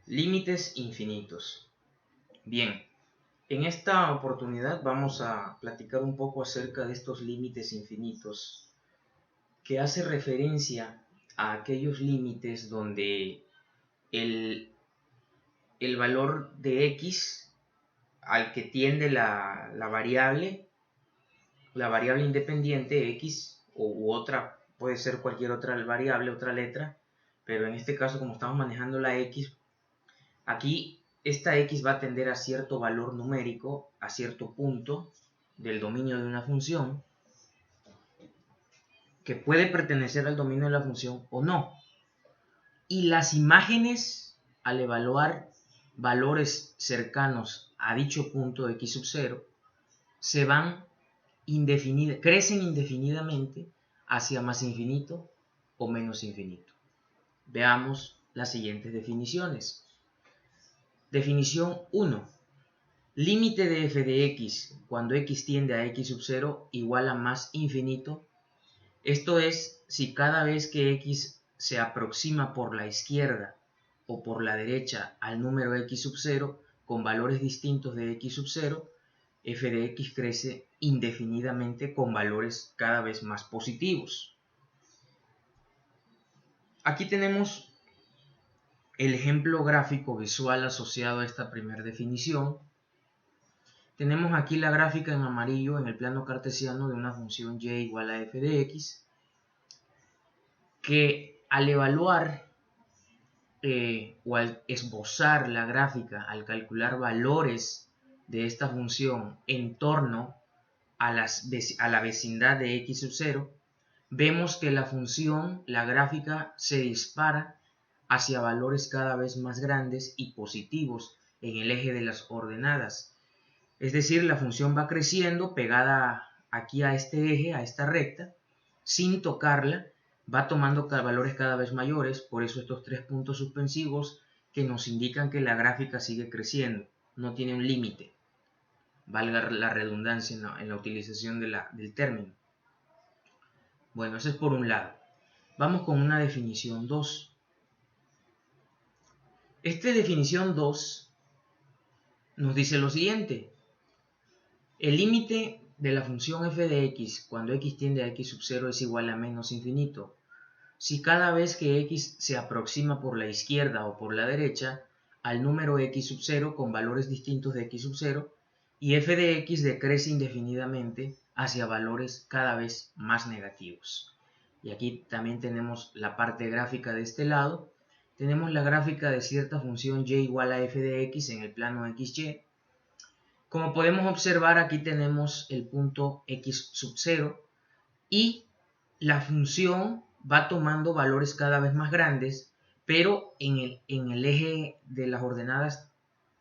Límites infinitos. Bien, en esta oportunidad vamos a platicar un poco acerca de estos límites infinitos, que hace referencia a aquellos límites donde el, el valor de x al que tiende la variable independiente x u otra, puede ser cualquier otra variable, otra letra, pero en este caso como estamos manejando la x, aquí esta x va a tender a cierto valor numérico, a cierto punto del dominio de una función, que puede pertenecer al dominio de la función o no. Y las imágenes, al evaluar valores cercanos a dicho punto x sub 0, se van crecen indefinidamente hacia más infinito o menos infinito. Veamos las siguientes definiciones. Definición 1. Límite de f de x cuando x tiende a x sub 0 igual a más infinito. Esto es, si cada vez que x se aproxima por la izquierda o por la derecha al número x sub 0 con valores distintos de x sub 0, f de x crece indefinidamente con valores cada vez más positivos. Aquí tenemos el ejemplo gráfico visual asociado a esta primera definición. Tenemos aquí la gráfica en amarillo en el plano cartesiano de una función y igual a f de x, que al evaluar o al esbozar la gráfica, al calcular valores de esta función en torno a la vecindad de x sub 0, vemos que la función, la gráfica, se dispara hacia valores cada vez más grandes y positivos en el eje de las ordenadas. Es decir, la función va creciendo pegada aquí a este eje, a esta recta, sin tocarla, va tomando valores cada vez mayores, por eso estos 3 puntos suspensivos que nos indican que la gráfica sigue creciendo, no tiene un límite, valga la redundancia en la utilización del término. Bueno, eso es por un lado. Vamos con una definición 2. Esta definición 2 nos dice lo siguiente. El límite de la función f de x cuando x tiende a x sub 0 es igual a menos infinito si cada vez que x se aproxima por la izquierda o por la derecha al número x sub 0 con valores distintos de x sub 0 y f de x decrece indefinidamente hacia valores cada vez más negativos. Y aquí también tenemos la parte gráfica de este lado. Tenemos la gráfica de cierta función y igual a f de x en el plano xy. Como podemos observar, aquí tenemos el punto x sub 0 y la función va tomando valores cada vez más grandes, pero en el eje de las ordenadas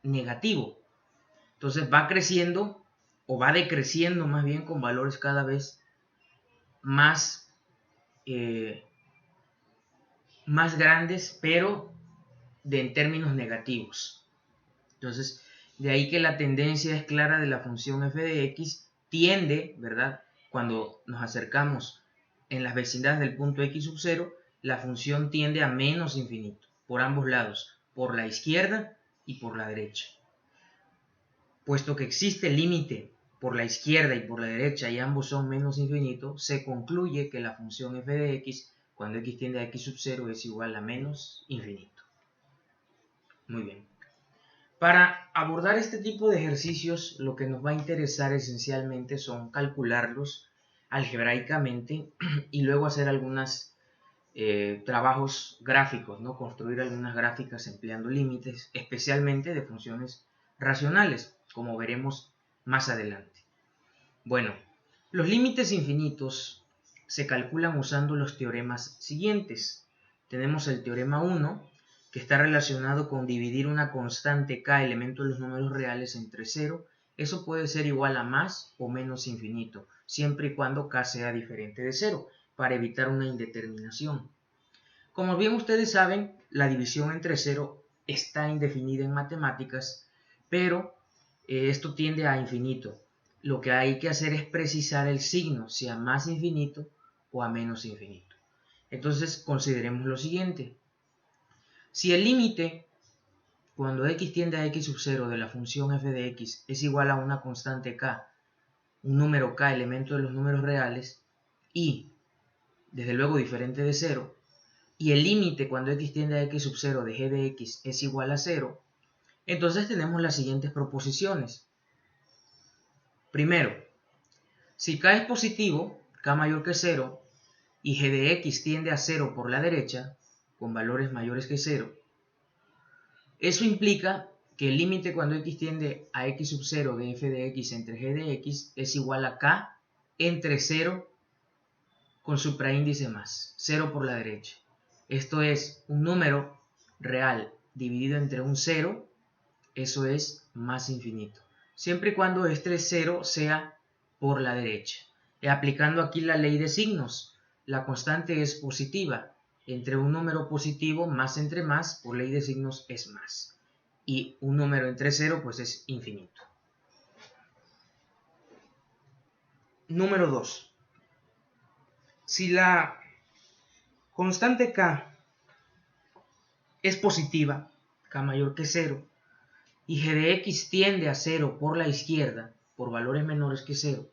negativo. Entonces va creciendo o va decreciendo más bien con valores cada vez más, más grandes, pero en términos negativos. Entonces, de ahí que la tendencia es clara de la función f de x tiende, ¿verdad? Cuando nos acercamos en las vecindades del punto x sub 0, la función tiende a menos infinito, por ambos lados, por la izquierda y por la derecha. Puesto que existe límite por la izquierda y por la derecha y ambos son menos infinito, se concluye que la función f de x, cuando x tiende a x sub 0, es igual a menos infinito. Muy bien. Para abordar este tipo de ejercicios, lo que nos va a interesar esencialmente son calcularlos algebraicamente y luego hacer algunos trabajos gráficos, ¿no? Construir algunas gráficas empleando límites, especialmente de funciones racionales, como veremos más adelante. Bueno, los límites infinitos se calculan usando los teoremas siguientes. Tenemos el teorema 1, que está relacionado con dividir una constante k, elemento de los números reales, entre 0. Eso puede ser igual a más o menos infinito, siempre y cuando k sea diferente de 0, para evitar una indeterminación. Como bien ustedes saben, la división entre 0 está indefinida en matemáticas, pero esto tiende a infinito. Lo que hay que hacer es precisar el signo, si a más infinito o a menos infinito. Entonces consideremos lo siguiente. Si el límite cuando x tiende a x sub 0 de la función f de x es igual a una constante k, un número k elemento de los números reales, y desde luego diferente de 0, y el límite cuando x tiende a x sub 0 de g de x es igual a 0, entonces tenemos las siguientes proposiciones. Primero, si k es positivo, k mayor que 0, y g de x tiende a 0 por la derecha, con valores mayores que 0, eso implica que el límite cuando x tiende a x sub 0 de f de x entre g de x es igual a k entre 0 con supraíndice más, 0 por la derecha. Esto es un número real dividido entre un 0, eso es más infinito. Siempre y cuando este 0 sea por la derecha. Aplicando aquí la ley de signos, la constante es positiva. Entre un número positivo, más entre más, por ley de signos es más. Y un número entre 0, pues es infinito. Número 2. Si la constante k es positiva, k mayor que 0, y g de x tiende a 0 por la izquierda, por valores menores que 0,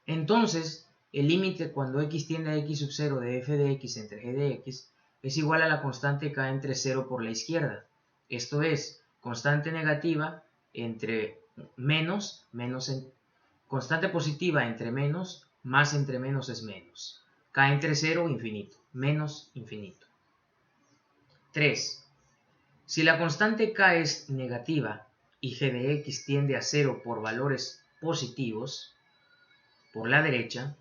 entonces el límite cuando x tiende a x sub 0 de f de x entre g de x es igual a la constante k entre 0 por la izquierda. Esto es, constante negativa entre menos, constante positiva entre menos, más entre menos es menos. K entre 0, infinito, menos infinito. 3. Si la constante k es negativa y g de x tiende a 0 por valores positivos, por la derecha,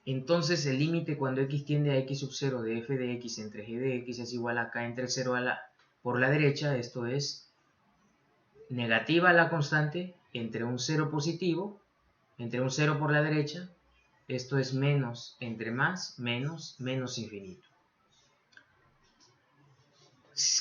entonces el límite cuando x tiende a x sub 0 de f de x entre g de x es igual a k entre 0 por la derecha, esto es negativa la constante entre un 0 positivo, entre un 0 por la derecha, esto es menos entre más, menos, menos infinito.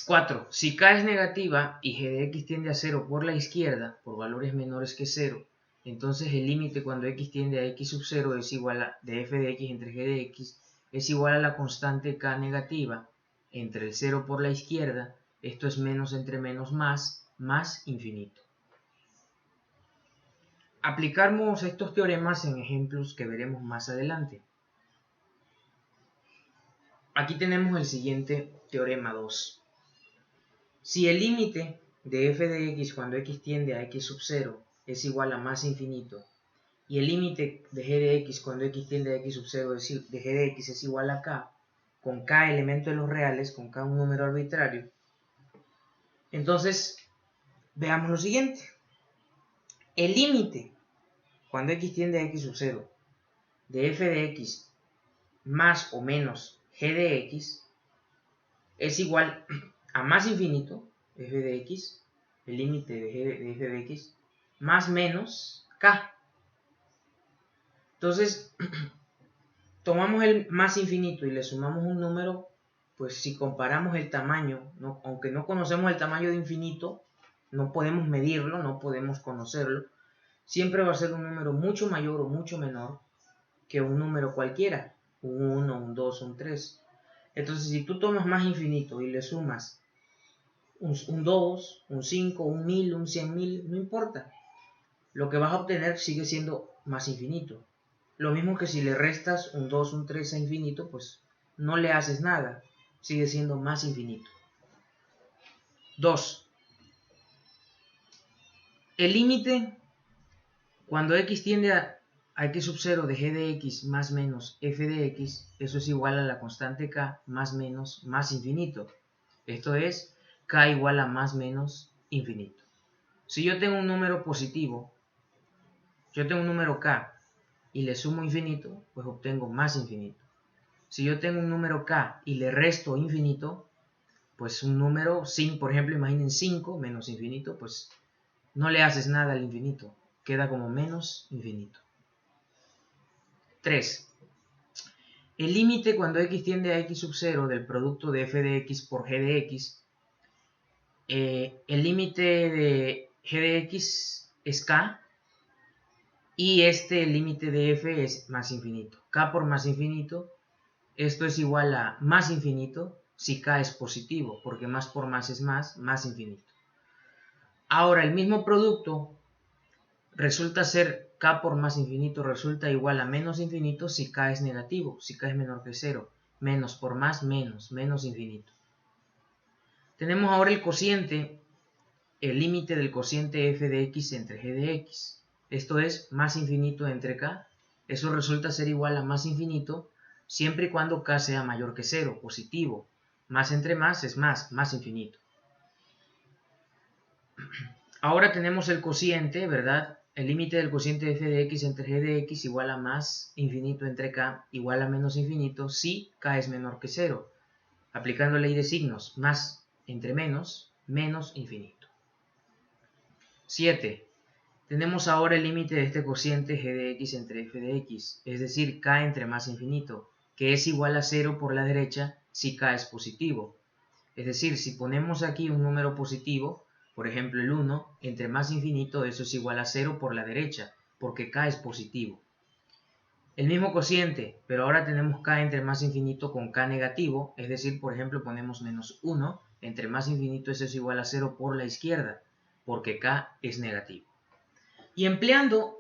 4. Si k es negativa y g de x tiende a 0 por la izquierda, por valores menores que 0, entonces el límite cuando x tiende a x sub 0 es igual a de f de x entre g de x es igual a la constante k negativa entre el 0 por la izquierda, esto es menos entre menos más, más infinito. Aplicamos estos teoremas en ejemplos que veremos más adelante. Aquí tenemos el siguiente teorema 2. Si el límite de f de x cuando x tiende a x sub 0 es igual a más infinito y el límite de g de x cuando x tiende a x sub 0 de g de x es igual a k, con k elemento de los reales, con k un número arbitrario, entonces veamos lo siguiente. El límite cuando x tiende a x sub 0 de f de x más o menos g de x es igual a más infinito, f de x, el límite de f de x, más menos k. Entonces, tomamos el más infinito y le sumamos un número, pues si comparamos el tamaño, aunque no conocemos el tamaño de infinito, no podemos medirlo, no podemos conocerlo, siempre va a ser un número mucho mayor o mucho menor que un número cualquiera, un 1, un 2, un 3. Entonces, si tú tomas más infinito y le sumas un 2, un 5, un 1000, un 100.000, no importa. Lo que vas a obtener sigue siendo más infinito. Lo mismo que si le restas un 2, un 3 a infinito, pues no le haces nada. Sigue siendo más infinito. 2. El límite cuando x tiende a x sub 0 de g de x más menos f de x, eso es igual a la constante k más menos más infinito. Esto es k igual a más menos infinito. Si yo tengo un número positivo, yo tengo un número k y le sumo infinito, pues obtengo más infinito. Si yo tengo un número k y le resto infinito, pues un número, por ejemplo, imaginen 5 menos infinito, pues no le haces nada al infinito, queda como menos infinito. 3. El límite cuando x tiende a x sub 0 del producto de f de x por g de x, el límite de g de x es k y el límite de f es más infinito. K por más infinito, esto es igual a más infinito si k es positivo, porque más por más es más, más infinito. Ahora, el mismo producto resulta ser k por más infinito resulta igual a menos infinito si k es negativo, si k es menor que 0. Menos por más, menos infinito. Tenemos ahora el cociente, el límite del cociente f de x entre g de x. Esto es más infinito entre k. Eso resulta ser igual a más infinito siempre y cuando k sea mayor que 0, positivo. Más entre más es más infinito. Ahora tenemos el cociente, ¿verdad? El límite del cociente de f de x entre g de x igual a más infinito entre k igual a menos infinito si k es menor que 0. Aplicando ley de signos, más entre menos infinito. 7. Tenemos ahora el límite de este cociente g de x entre f de x, es decir, k entre más infinito, que es igual a 0 por la derecha si k es positivo. Es decir, si ponemos aquí un número positivo, por ejemplo el 1, entre más infinito eso es igual a 0 por la derecha, porque k es positivo. El mismo cociente, pero ahora tenemos k entre más infinito con k negativo, es decir, por ejemplo ponemos menos 1, entre más infinito eso es igual a 0 por la izquierda, porque k es negativo. Y empleando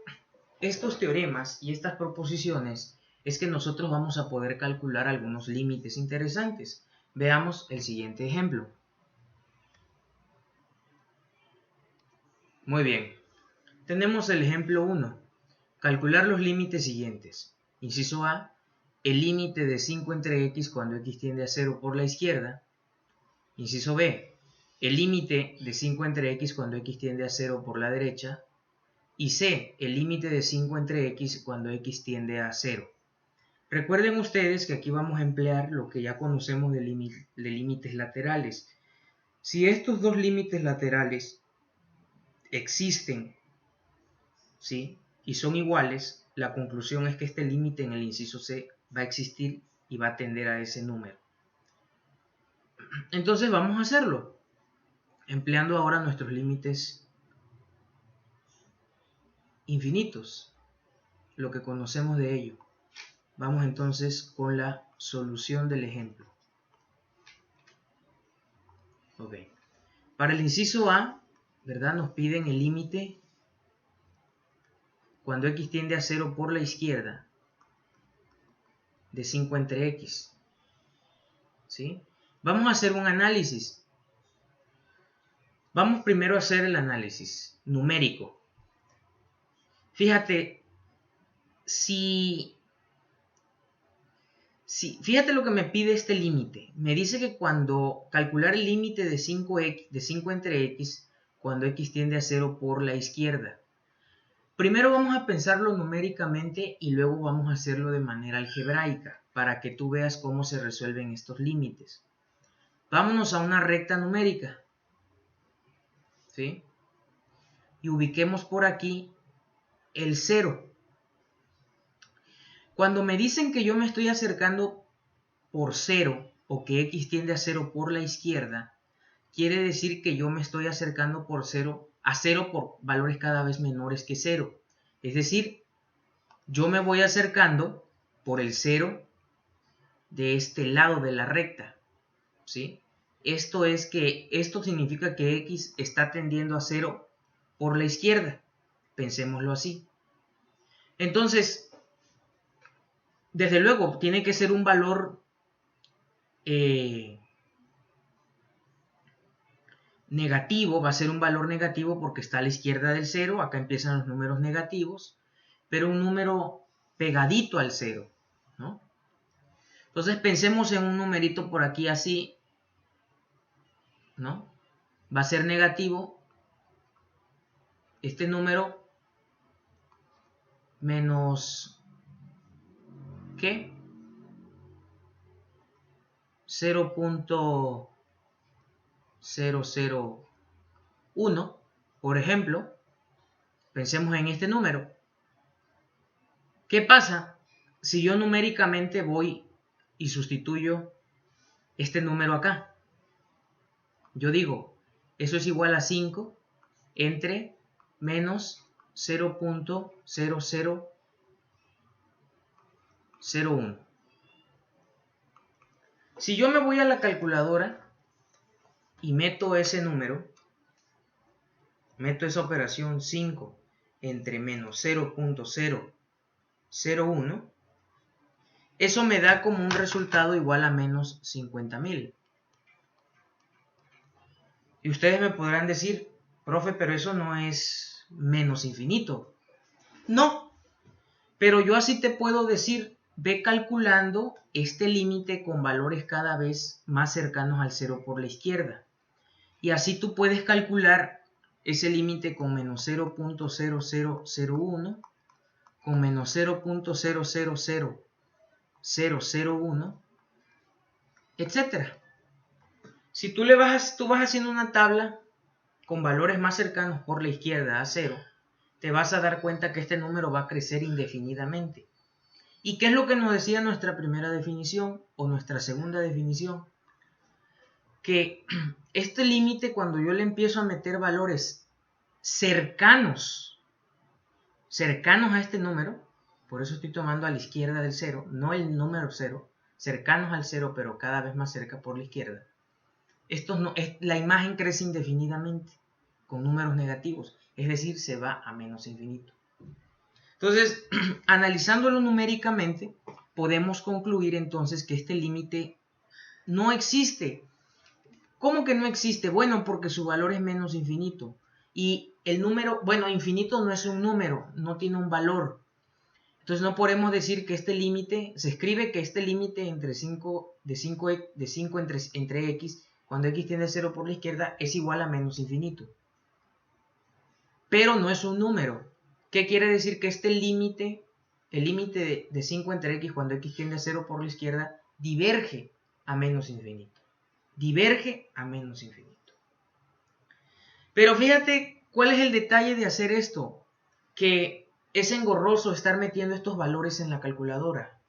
estos teoremas y estas proposiciones es que nosotros vamos a poder calcular algunos límites interesantes. Veamos el siguiente ejemplo. Muy bien. Tenemos el ejemplo 1. Calcular los límites siguientes. Inciso A. El límite de 5 entre x cuando x tiende a 0 por la izquierda. Inciso B. El límite de 5 entre x cuando x tiende a 0 por la derecha. Y C. El límite de 5 entre x cuando x tiende a 0. Recuerden ustedes que aquí vamos a emplear lo que ya conocemos de límites laterales. Si estos dos límites laterales existen, ¿sí?, y son iguales, la conclusión es que este límite en el inciso C va a existir y va a tender a ese número. Entonces vamos a hacerlo, empleando ahora nuestros límites infinitos, lo que conocemos de ello. Vamos entonces con la solución del ejemplo. Ok. Para el inciso A, ¿verdad?, nos piden el límite cuando x tiende a 0 por la izquierda de 5 entre x. ¿Sí? Vamos a hacer un análisis. Vamos primero a hacer el análisis numérico. Fíjate, fíjate lo que me pide este límite. Me dice que cuando calcular el límite de 5 entre x, cuando x tiende a 0 por la izquierda. Primero vamos a pensarlo numéricamente y luego vamos a hacerlo de manera algebraica para que tú veas cómo se resuelven estos límites. Vámonos a una recta numérica, ¿sí? Y ubiquemos por aquí el 0. Cuando me dicen que yo me estoy acercando por 0 o que x tiende a 0 por la izquierda, quiere decir que yo me estoy acercando a 0 por valores cada vez menores que 0. Es decir, yo me voy acercando por el 0 de este lado de la recta, ¿sí? Esto significa que x está tendiendo a 0 por la izquierda. Pensémoslo así. Entonces, desde luego, tiene que ser un valor negativo, va a ser un valor negativo porque está a la izquierda del 0, acá empiezan los números negativos, pero un número pegadito al 0, ¿no? Entonces pensemos en un numerito por aquí así, ¿no? Va a ser negativo este número menos, ¿qué? 0.001, por ejemplo. Pensemos en este número. ¿Qué pasa si yo numéricamente voy y sustituyo este número acá? Yo digo, eso es igual a 5 entre menos 0.0001. Si yo me voy a la calculadora y meto ese número, meto esa operación 5 entre menos 0.001, eso me da como un resultado igual a menos 50.000. Y ustedes me podrán decir, profe, pero eso no es menos infinito. No, pero yo así te puedo decir, ve calculando este límite con valores cada vez más cercanos al 0 por la izquierda. Y así tú puedes calcular ese límite con menos 0.0001, con menos 0.000001, etc. Si tú vas haciendo una tabla con valores más cercanos por la izquierda a 0, te vas a dar cuenta que este número va a crecer indefinidamente. ¿Y qué es lo que nos decía nuestra primera definición o nuestra segunda definición? Que este límite, cuando yo le empiezo a meter valores cercanos a este número, por eso estoy tomando a la izquierda del 0, no el número 0, cercanos al 0, pero cada vez más cerca por la izquierda, la imagen crece indefinidamente con números negativos, es decir, se va a menos infinito. Entonces, analizándolo numéricamente, podemos concluir entonces que este límite no existe. ¿Cómo que no existe? Bueno, porque su valor es menos infinito. Y el número, bueno, infinito no es un número, no tiene un valor. Entonces no podemos decir que este límite, se escribe que este límite entre 5 entre x, cuando x tiende a 0 por la izquierda, es igual a menos infinito. Pero no es un número. ¿Qué quiere decir? Que este límite, el límite de 5 entre x cuando x tiende a 0 por la izquierda, diverge a menos infinito. Diverge a menos infinito. Pero fíjate cuál es el detalle de hacer esto, que es engorroso estar metiendo estos valores en la calculadora.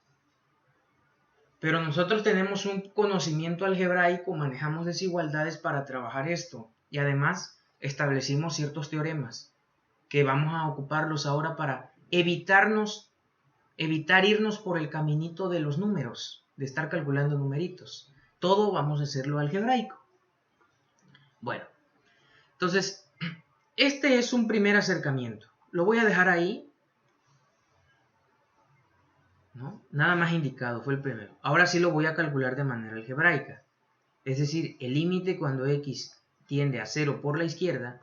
Pero nosotros tenemos un conocimiento algebraico, manejamos desigualdades para trabajar esto y además establecimos ciertos teoremas que vamos a ocuparlos ahora para evitar irnos por el caminito de los números, de estar calculando numeritos. Todo vamos a hacerlo algebraico. Bueno, entonces, este es un primer acercamiento. Lo voy a dejar ahí, ¿no? Nada más indicado, fue el primero. Ahora sí lo voy a calcular de manera algebraica. Es decir, el límite cuando x tiende a 0 por la izquierda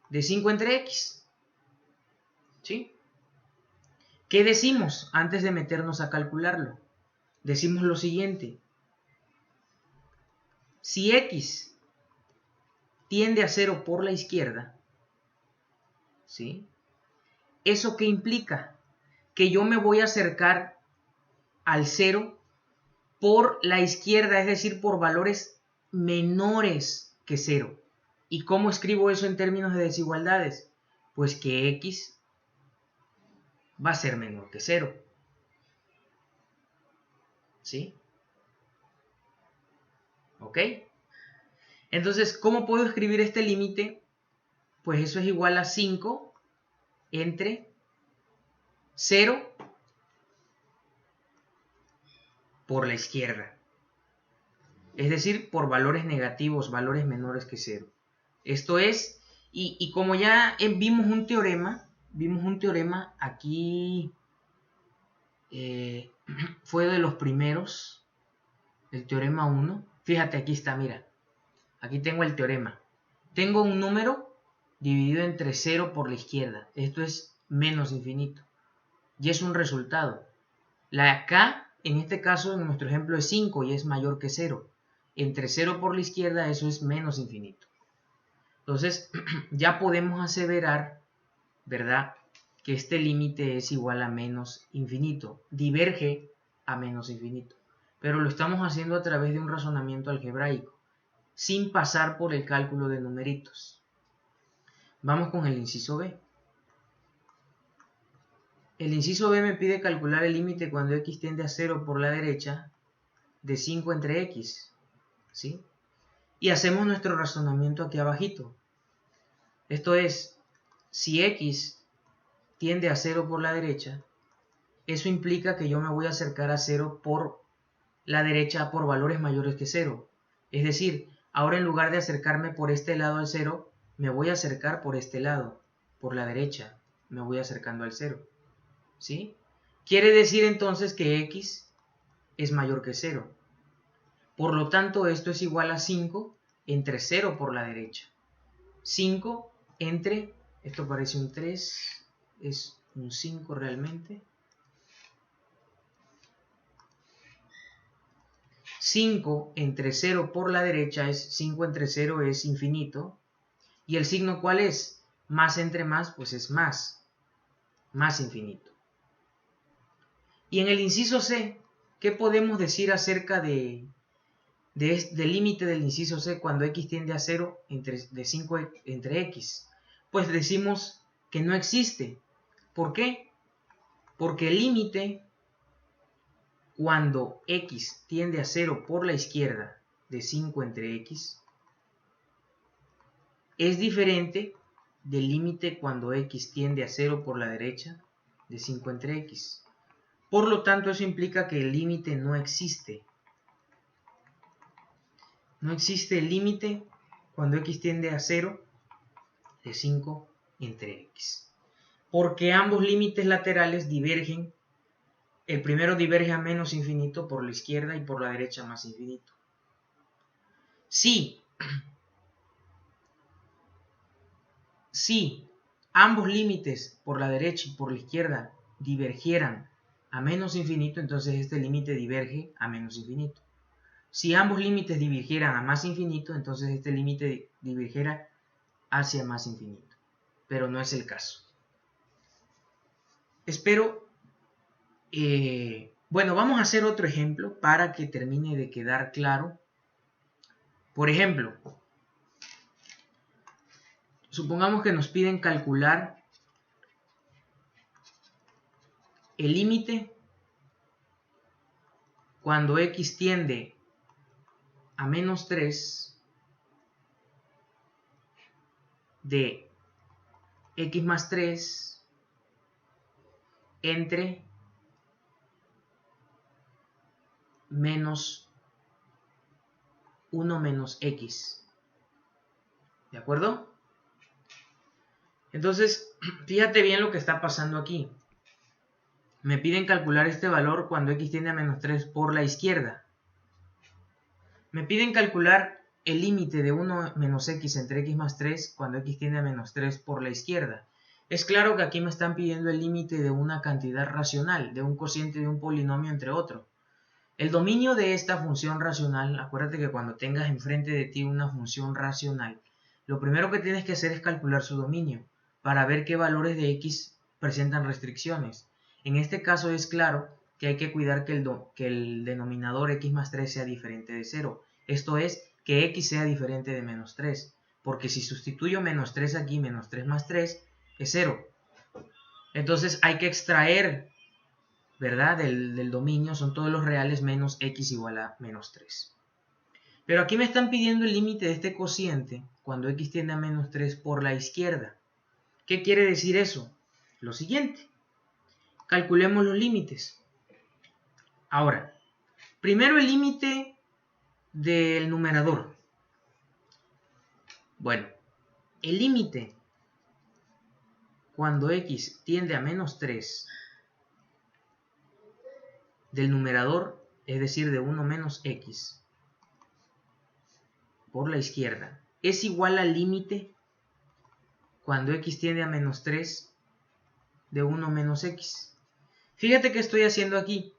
de 5 entre x. ¿Sí? ¿Qué decimos antes de meternos a calcularlo? Decimos lo siguiente. Si x tiende a 0 por la izquierda, ¿sí? ¿Eso qué implica? Que yo me voy a acercar al 0 por la izquierda, es decir, por valores menores que 0. ¿Y cómo escribo eso en términos de desigualdades? Pues que x va a ser menor que 0. ¿Sí? ¿Ok? Entonces, ¿cómo puedo escribir este límite? Pues eso es igual a 5 entre 0 por la izquierda. Es decir, por valores negativos, valores menores que 0. Esto es, y como ya vimos un teorema aquí, fue de los primeros, el teorema 1. Fíjate, aquí está, mira. Aquí tengo el teorema. Tengo un número dividido entre 0 por la izquierda. Esto es menos infinito. Y es un resultado. La k, en este caso, en nuestro ejemplo, es 5 y es mayor que 0. Entre 0 por la izquierda, eso es menos infinito. Entonces, ya podemos aseverar, ¿verdad?, que este límite es igual a menos infinito. Diverge a menos infinito. Pero lo estamos haciendo a través de un razonamiento algebraico, sin pasar por el cálculo de numeritos. Vamos con el inciso B. El inciso B me pide calcular el límite cuando x tiende a 0 por la derecha de 5 entre x. ¿Sí? Y hacemos nuestro razonamiento aquí abajito. Esto es, si x tiende a 0 por la derecha, eso implica que yo me voy a acercar a 0 por la derecha por valores mayores que 0. Es decir, ahora en lugar de acercarme por este lado al 0, me voy a acercar por este lado, por la derecha, me voy acercando al 0, ¿sí? Quiere decir entonces que x es mayor que 0. Por lo tanto, esto es igual a 5 entre 0 por la derecha. 5 entre, esto parece un 3, es un 5 realmente. 5 entre 0 por la derecha es 5 entre 0 es infinito. ¿Y el signo cuál es? Más entre más, pues es más infinito. Y en el inciso C, ¿qué podemos decir acerca del límite del inciso C cuando x tiende a 0 de 5 entre x? Pues decimos que no existe. ¿Por qué? Porque el límite cuando x tiende a 0 por la izquierda de 5 entre x es diferente del límite cuando x tiende a 0 por la derecha de 5 entre x. Por lo tanto, eso implica que el límite no existe. No existe el límite cuando x tiende a 0 de 5 entre x. Porque ambos límites laterales divergen. El primero diverge a menos infinito por la izquierda y por la derecha más infinito. Si ambos límites por la derecha y por la izquierda divergieran a menos infinito, entonces este límite diverge a menos infinito. Si ambos límites divergieran a más infinito, entonces este límite divergiera hacia más infinito. Pero no es el caso. Espero... bueno, vamos a hacer otro ejemplo para que termine de quedar claro. Por ejemplo, supongamos que nos piden calcular el límite cuando x tiende a menos 3 de x más 3 entre menos 1 menos x. ¿De acuerdo? Entonces, fíjate bien lo que está pasando aquí. Me piden calcular este valor cuando x tiende a menos 3 por la izquierda. Me piden calcular el límite de 1 menos x entre x más 3 cuando x tiende a menos 3 por la izquierda. Es claro que aquí me están pidiendo el límite de una cantidad racional, de un cociente de un polinomio entre otro. El dominio de esta función racional, acuérdate que cuando tengas enfrente de ti una función racional, lo primero que tienes que hacer es calcular su dominio, para ver qué valores de x presentan restricciones. En este caso es claro que hay que cuidar que el denominador x más 3 sea diferente de 0. Esto es, que x sea diferente de menos 3. Porque si sustituyo menos 3 aquí, menos 3 más 3 es 0. Entonces hay que extraer, ¿verdad? Del dominio son todos los reales menos x igual a menos 3. Pero aquí me están pidiendo el límite de este cociente cuando x tiende a menos 3 por la izquierda. ¿Qué quiere decir eso? Lo siguiente. Calculemos los límites. Ahora, primero el límite del numerador. Bueno, el límite cuando x tiende a menos 3 del numerador, es decir, de 1 menos x por la izquierda, es igual al límite cuando x tiende a menos 3 de 1 menos x. Fíjate qué estoy haciendo aquí.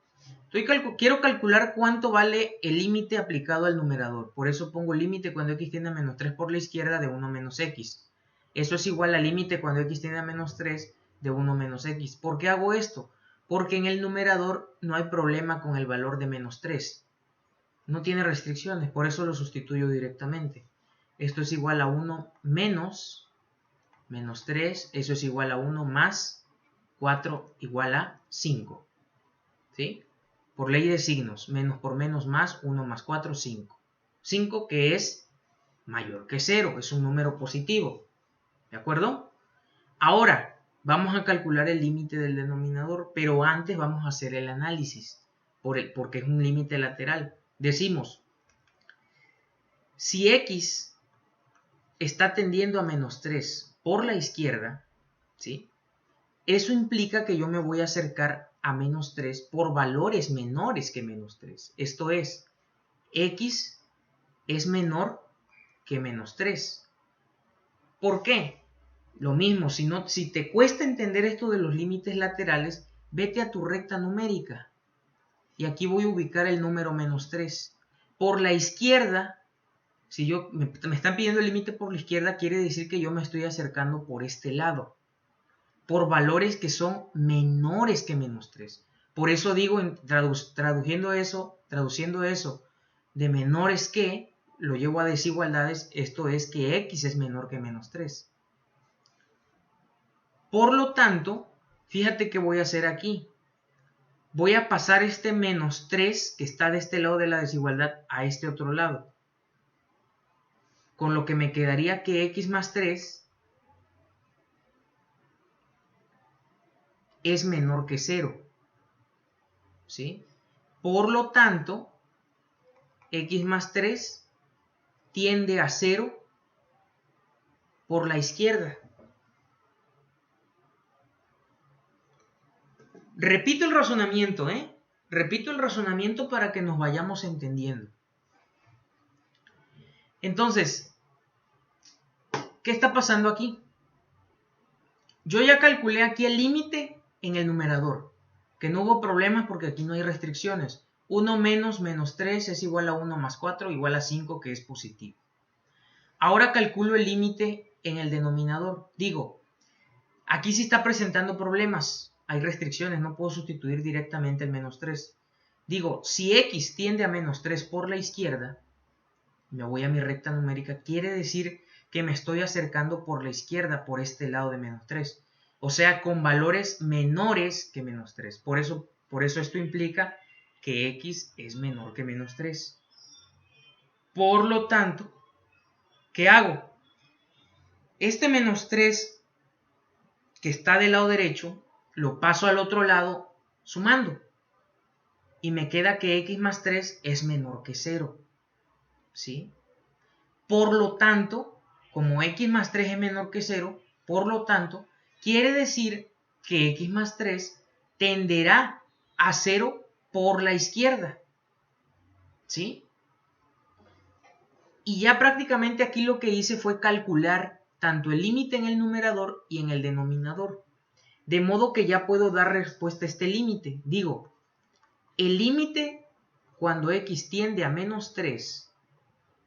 Quiero calcular cuánto vale el límite aplicado al numerador. Por eso pongo límite cuando x tiende a menos 3 por la izquierda de 1 menos x. Eso es igual al límite cuando x tiende a menos 3 de 1 menos x. ¿Por qué hago esto? Porque en el numerador no hay problema con el valor de menos 3. No tiene restricciones, por eso lo sustituyo directamente. Esto es igual a 1 menos 3, eso es igual a 1 más 4 igual a 5. ¿Sí? Por ley de signos, menos por menos más, 1 más 4, 5. 5 que es mayor que 0, es un número positivo. ¿De acuerdo? Ahora, vamos a calcular el límite del denominador, pero antes vamos a hacer el análisis, porque es un límite lateral. Decimos, si x está tendiendo a menos 3 por la izquierda, ¿sí? Eso implica que yo me voy a acercar a menos 3 por valores menores que menos 3. Esto es, x es menor que menos 3. ¿Por qué? Lo mismo, si te cuesta entender esto de los límites laterales, vete a tu recta numérica. Y aquí voy a ubicar el número menos 3. Por la izquierda, si me están pidiendo el límite por la izquierda, quiere decir que yo me estoy acercando por este lado, por valores que son menores que menos 3. Por eso digo, traduciendo eso de menores que, lo llevo a desigualdades, esto es que x es menor que menos 3. Por lo tanto, fíjate qué voy a hacer aquí. Voy a pasar este menos 3 que está de este lado de la desigualdad a este otro lado. Con lo que me quedaría que x más 3 es menor que 0. ¿Sí? Por lo tanto, x más 3 tiende a 0 por la izquierda. Repito el razonamiento, Repito el razonamiento para que nos vayamos entendiendo. Entonces, ¿qué está pasando aquí? Yo ya calculé aquí el límite en el numerador, que no hubo problemas porque aquí no hay restricciones. 1 menos menos 3 es igual a 1 más 4 igual a 5, que es positivo. Ahora calculo el límite en el denominador. Digo, aquí sí está presentando problemas. Hay restricciones, no puedo sustituir directamente el menos 3. Digo, si x tiende a menos 3 por la izquierda, me voy a mi recta numérica, quiere decir que me estoy acercando por la izquierda, por este lado de menos 3. O sea, con valores menores que menos 3. Por eso esto implica que x es menor que menos 3. Por lo tanto, ¿qué hago? Este menos 3 que está del lado derecho, lo paso al otro lado sumando. Y me queda que x más 3 es menor que 0. ¿Sí? Por lo tanto, como x más 3 es menor que 0, por lo tanto, quiere decir que x más 3 tenderá a 0 por la izquierda. ¿Sí? Y ya prácticamente aquí lo que hice fue calcular tanto el límite en el numerador y en el denominador. De modo que ya puedo dar respuesta a este límite. Digo, el límite cuando x tiende a menos 3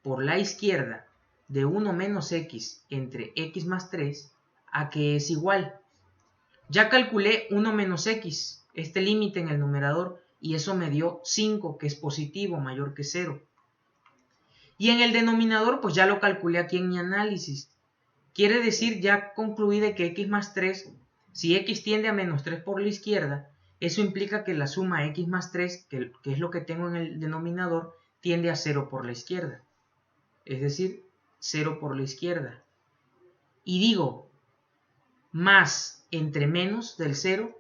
por la izquierda de 1 menos x entre x más 3 a que es igual. Ya calculé 1 menos x, este límite en el numerador, y eso me dio 5, que es positivo, mayor que 0. Y en el denominador, pues ya lo calculé aquí en mi análisis. Quiere decir, ya concluí de que x más 3, si x tiende a menos 3 por la izquierda, eso implica que la suma x más 3, que es lo que tengo en el denominador, tiende a 0 por la izquierda. Es decir, 0 por la izquierda. Y digo, más entre menos del 0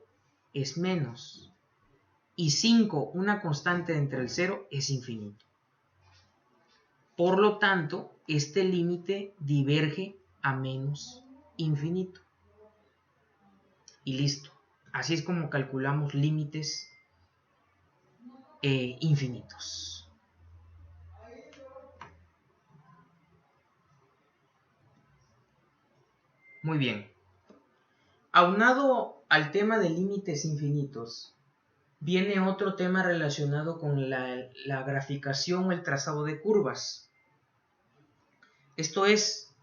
es menos. Y 5, una constante entre el 0, es infinito. Por lo tanto, este límite diverge a menos infinito. Y listo. Así es como calculamos límites infinitos. Muy bien. Aunado al tema de límites infinitos, viene otro tema relacionado con la graficación o el trazado de curvas. Esto es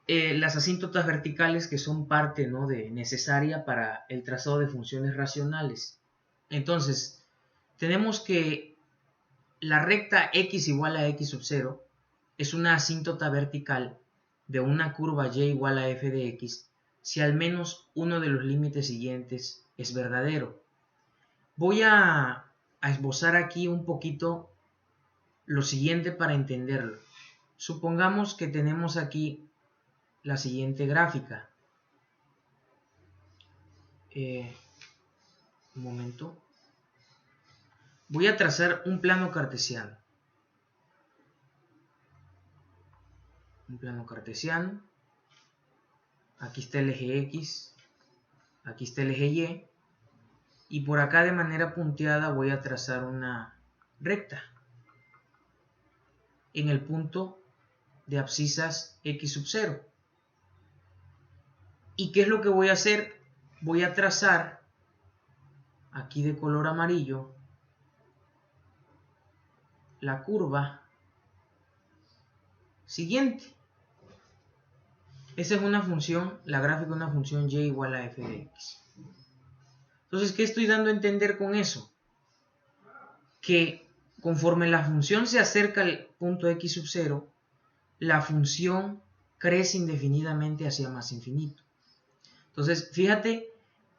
las asíntotas verticales, que son parte, ¿no?, necesaria para el trazado de funciones racionales. Entonces, tenemos que la recta x igual a x sub 0 es una asíntota vertical de una curva y igual a f de x si al menos uno de los límites siguientes es verdadero. Voy a esbozar aquí un poquito lo siguiente para entenderlo. Supongamos que tenemos aquí la siguiente gráfica. Un momento. Voy a trazar un plano cartesiano. un plano cartesiano, aquí está el eje X, aquí está el eje Y, y por acá de manera punteada voy a trazar una recta en el punto de abscisas X sub 0. ¿Y qué es lo que voy a hacer? Voy a trazar aquí de color amarillo la curva siguiente. Esa es una función, la gráfica de una función y igual a f de x. Entonces, ¿qué estoy dando a entender con eso? Que conforme la función se acerca al punto x sub 0, la función crece indefinidamente hacia más infinito. Entonces, fíjate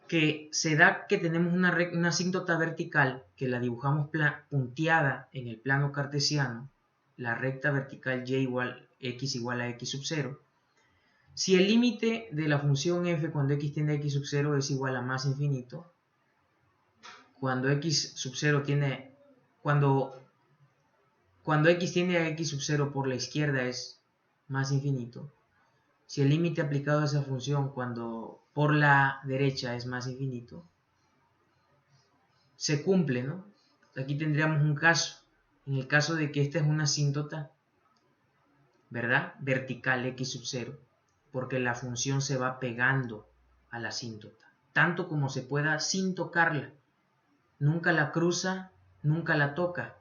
que se da que tenemos una asíntota vertical que la dibujamos punteada en el plano cartesiano, la recta vertical x igual a x sub 0. Si el límite de la función f cuando x tiende a x sub 0 es igual a más infinito, cuando x sub 0 tiene, cuando x tiende a x sub 0 por la izquierda es más infinito, si el límite aplicado a esa función cuando por la derecha es más infinito, se cumple, ¿no? Aquí tendríamos un caso, en el caso de que esta es una asíntota, ¿verdad? Vertical x sub 0, porque la función se va pegando a la asíntota, tanto como se pueda sin tocarla. Nunca la cruza, nunca la toca.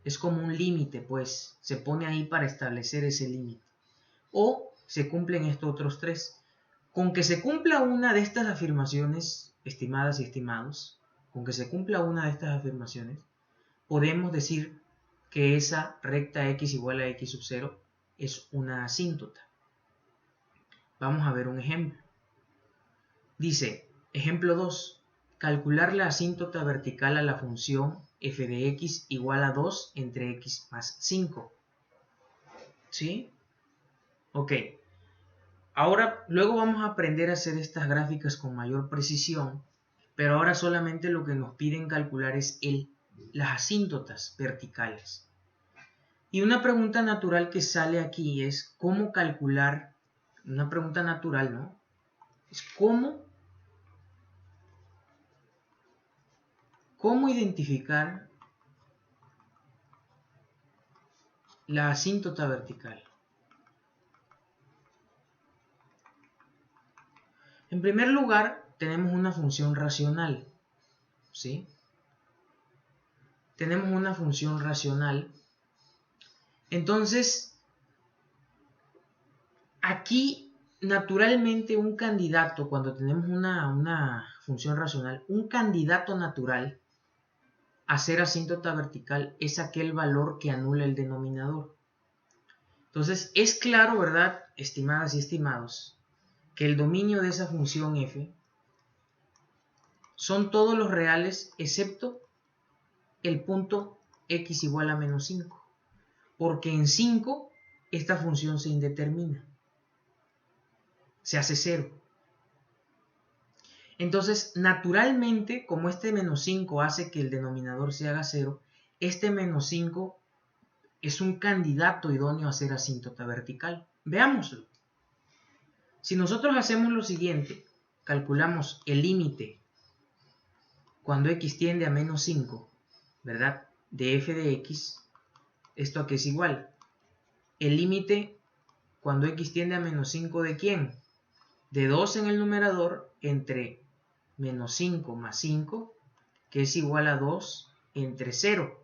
Es como un límite, pues se pone ahí para establecer ese límite. O se cumplen estos otros tres. Con que se cumpla una de estas afirmaciones, estimadas y estimados, con que se cumpla una de estas afirmaciones, podemos decir que esa recta x igual a x sub 0 es una asíntota. Vamos a ver un ejemplo. Dice, ejemplo 2, calcular la asíntota vertical a la función f de x igual a 2 entre x más 5. ¿Sí? Ok. Ahora, luego vamos a aprender a hacer estas gráficas con mayor precisión, pero ahora solamente lo que nos piden calcular es las asíntotas verticales. Y una pregunta natural que sale aquí es cómo calcular, una pregunta natural, ¿no? Es cómo identificar la asíntota vertical. En primer lugar, tenemos una función racional, ¿sí? Tenemos una función racional. Entonces, aquí, naturalmente, un candidato, cuando tenemos una función racional, un candidato natural a ser asíntota vertical es aquel valor que anula el denominador. Entonces, es claro, ¿verdad, estimadas y estimados, que el dominio de esa función f son todos los reales excepto el punto x igual a menos 5, porque en 5 esta función se indetermina, se hace 0. Entonces, naturalmente, como este menos 5 hace que el denominador se haga 0, este menos 5 es un candidato idóneo a ser asíntota vertical. Veámoslo. Si nosotros hacemos lo siguiente, calculamos el límite cuando x tiende a menos 5, ¿verdad? De f de x, ¿esto a qué es igual? El límite cuando x tiende a menos 5 ¿de quién? De 2 en el numerador entre menos 5 más 5, que es igual a 2 entre 0.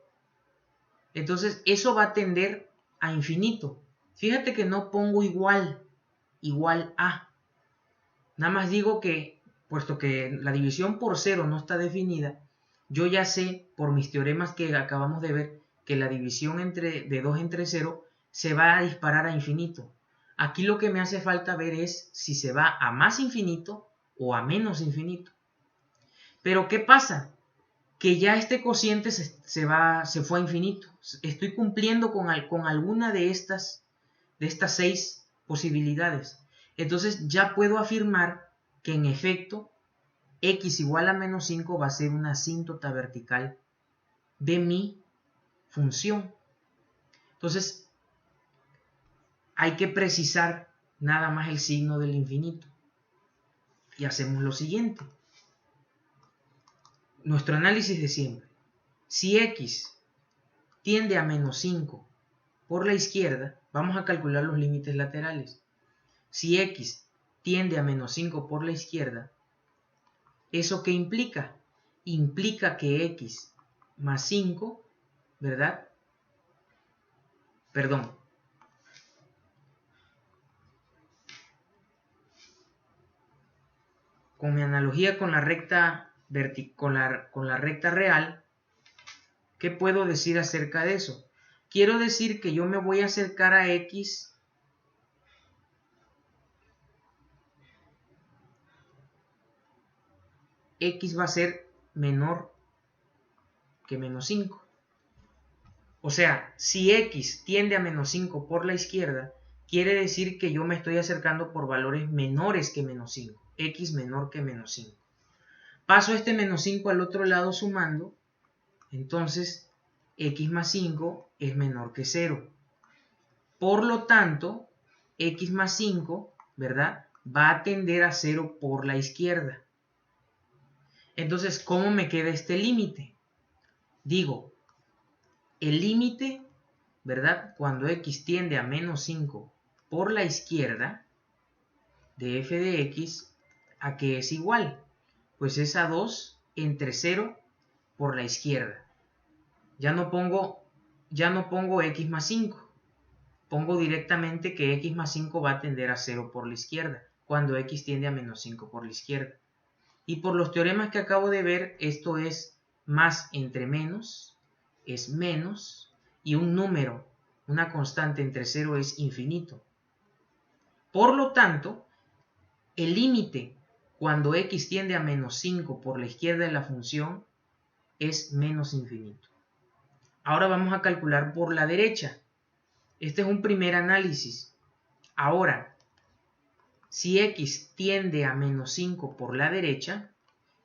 Entonces, eso va a tender a infinito. Fíjate que no pongo igual a. Nada más digo que, puesto que la división por 0 no está definida, yo ya sé, por mis teoremas que acabamos de ver, que la división de 2 entre 0 se va a disparar a infinito. Aquí lo que me hace falta ver es si se va a más infinito o a menos infinito. Pero ¿qué pasa? Que ya este cociente se fue a infinito. Estoy cumpliendo con alguna de estas 6 posibilidades. Entonces ya puedo afirmar que en efecto x igual a menos 5 va a ser una asíntota vertical de mi función. Entonces, hay que precisar nada más el signo del infinito. Y hacemos lo siguiente. Nuestro análisis de siempre. Si x tiende a menos 5 por la izquierda, vamos a calcular los límites laterales. Si x tiende a menos 5 por la izquierda, ¿eso qué implica? Implica que x más 5, ¿verdad? Perdón. Con mi analogía con la recta real, ¿qué puedo decir acerca de eso? Quiero decir que yo me voy a acercar a x va a ser menor que menos 5. O sea, si x tiende a menos 5 por la izquierda, quiere decir que yo me estoy acercando por valores menores que menos 5. X menor que menos 5. Paso este menos 5 al otro lado sumando, entonces x más 5 es menor que 0. Por lo tanto, x más 5, ¿verdad?, va a tender a 0 por la izquierda. Entonces, ¿cómo me queda este límite? Digo, el límite, ¿verdad?, cuando x tiende a menos 5 por la izquierda de f de x, ¿a qué es igual? Pues es a 2 entre 0 por la izquierda. Ya no pongo x más 5. Pongo directamente que x más 5 va a tender a 0 por la izquierda, cuando x tiende a menos 5 por la izquierda. Y por los teoremas que acabo de ver, esto es más entre menos, es menos, y un número, una constante entre 0 es infinito. Por lo tanto, el límite cuando x tiende a menos 5 por la izquierda de la función es menos infinito. Ahora vamos a calcular por la derecha. Este es un primer análisis. Ahora, si x tiende a menos 5 por la derecha,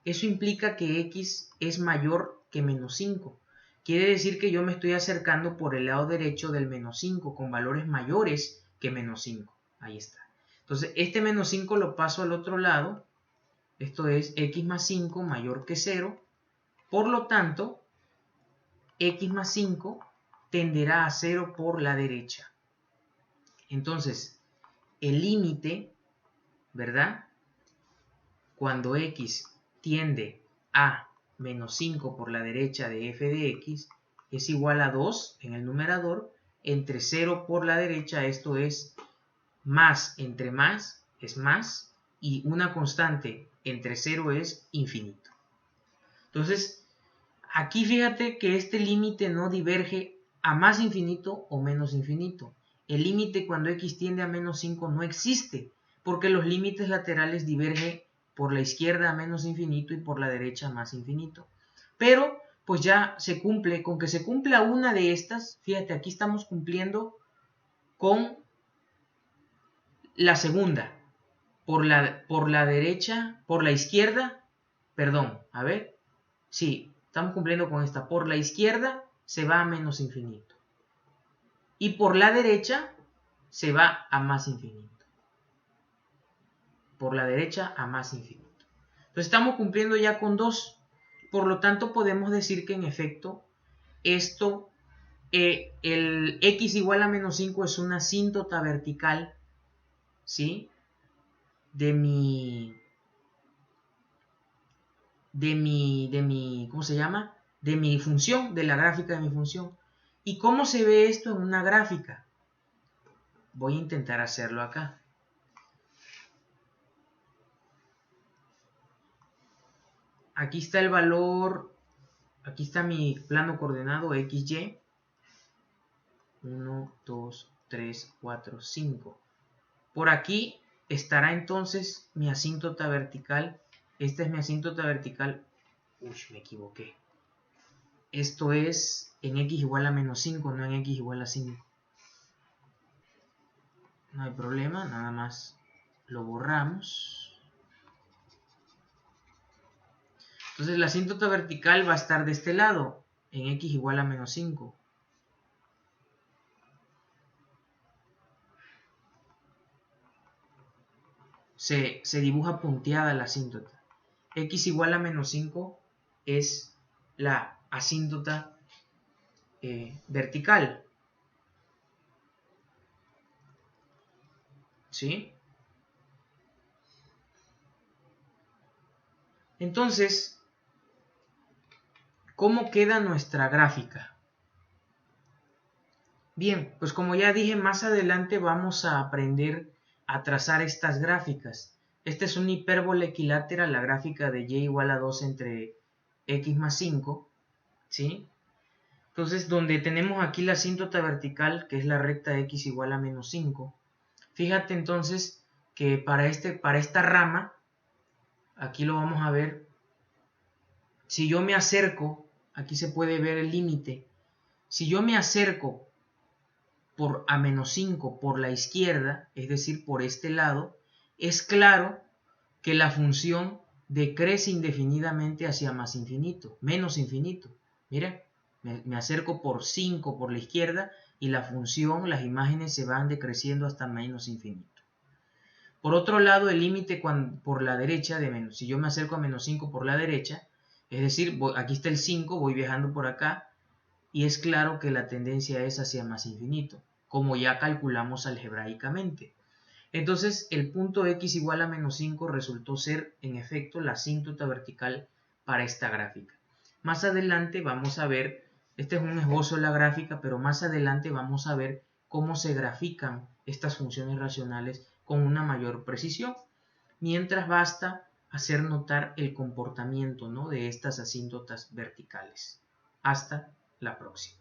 eso implica que x es mayor que menos 5. Quiere decir que yo me estoy acercando por el lado derecho del menos 5 con valores mayores que menos 5. Ahí está. Entonces, este menos 5 lo paso al otro lado. Esto es x más 5 mayor que 0. Por lo tanto, x más 5 tenderá a 0 por la derecha. Entonces, el límite, ¿verdad?, cuando x tiende a menos 5 por la derecha de f de x es igual a 2 en el numerador, entre 0 por la derecha, esto es más entre más, es más, y una constante entre 0 es infinito. Entonces, aquí fíjate que este límite no diverge a más infinito o menos infinito. El límite cuando x tiende a menos 5 no existe, porque los límites laterales divergen por la izquierda a menos infinito y por la derecha a más infinito. Pero, pues ya se cumple, con que se cumpla una de estas, fíjate, aquí estamos cumpliendo con la segunda. Por la derecha, por la izquierda, perdón, a ver, sí, estamos cumpliendo con esta. Por la izquierda se va a menos infinito. Y por la derecha se va a más infinito. Por la derecha a más infinito. Entonces estamos cumpliendo ya con dos. Por lo tanto podemos decir que en efecto esto, el x igual a menos 5 es una asíntota vertical, ¿sí?, de mi, ¿cómo se llama?, de mi función, de la gráfica de mi función. ¿Y cómo se ve esto en una gráfica? Voy a intentar hacerlo acá. Aquí está el valor, aquí está mi plano coordenado XY. 1, 2, 3, 4, 5. Por aquí estará entonces mi asíntota vertical. Esta es mi asíntota vertical. Uy, me equivoqué. Esto es en x igual a menos 5, no en x igual a 5. No hay problema, nada más lo borramos. Entonces la asíntota vertical va a estar de este lado, en x igual a menos 5. se dibuja punteada la asíntota. X igual a menos 5 es la asíntota vertical. ¿Sí? Entonces, ¿cómo queda nuestra gráfica? Bien, pues como ya dije, más adelante vamos a aprender a trazar estas gráficas. Esta es una hipérbola equilátera, la gráfica de y igual a 2 entre x más 5, ¿sí? Entonces, donde tenemos aquí la asíntota vertical, que es la recta x igual a menos 5, fíjate entonces que para esta rama, aquí lo vamos a ver, si yo me acerco, aquí se puede ver el límite, si yo me acerco por a menos 5 por la izquierda, es decir, por este lado, es claro que la función decrece indefinidamente hacia más infinito, menos infinito. Mira, me acerco por 5 por la izquierda y la función, las imágenes se van decreciendo hasta menos infinito. Por otro lado, el límite por la derecha de menos, si yo me acerco a menos 5 por la derecha, es decir, aquí está el 5, voy viajando por acá, y es claro que la tendencia es hacia más infinito, como ya calculamos algebraicamente. Entonces, el punto x igual a menos 5 resultó ser, en efecto, la asíntota vertical para esta gráfica. Más adelante vamos a ver, este es un esbozo de la gráfica, pero más adelante vamos a ver cómo se grafican estas funciones racionales con una mayor precisión, mientras basta hacer notar el comportamiento, ¿no?, de estas asíntotas verticales. Hasta la próxima.